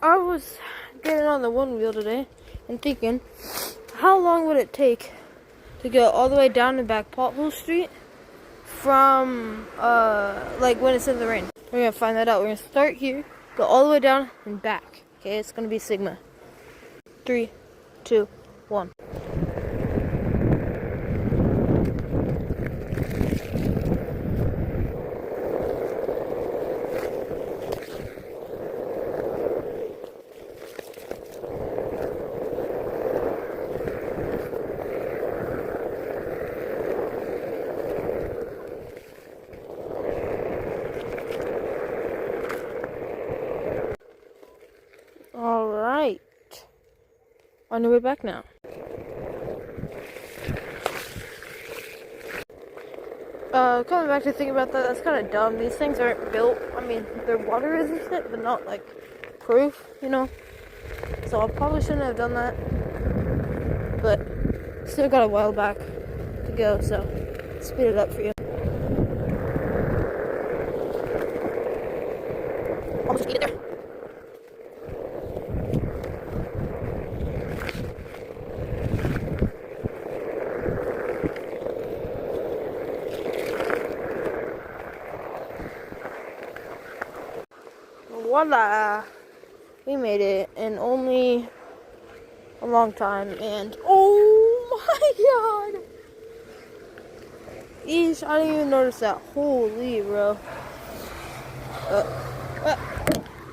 I was getting on the one wheel today and thinking, how long would it take to go all the way down and back Pothole Street from, like when it's in the rain? We're gonna find that out. We're gonna start here, go all the way down and back. Okay, it's gonna be Sigma. 3, 2, 1. Alright. On the way back now. Coming back to think about that, that's kind of dumb. These things aren't built, I mean, they're water resistant, but not, like, proof, you know? So I probably shouldn't have done that. But still got a while back to go, so speed it up for you. Almost get there. Voila! We made it in only a long time, and oh my god! Eesh, I didn't even notice that. Holy, bro.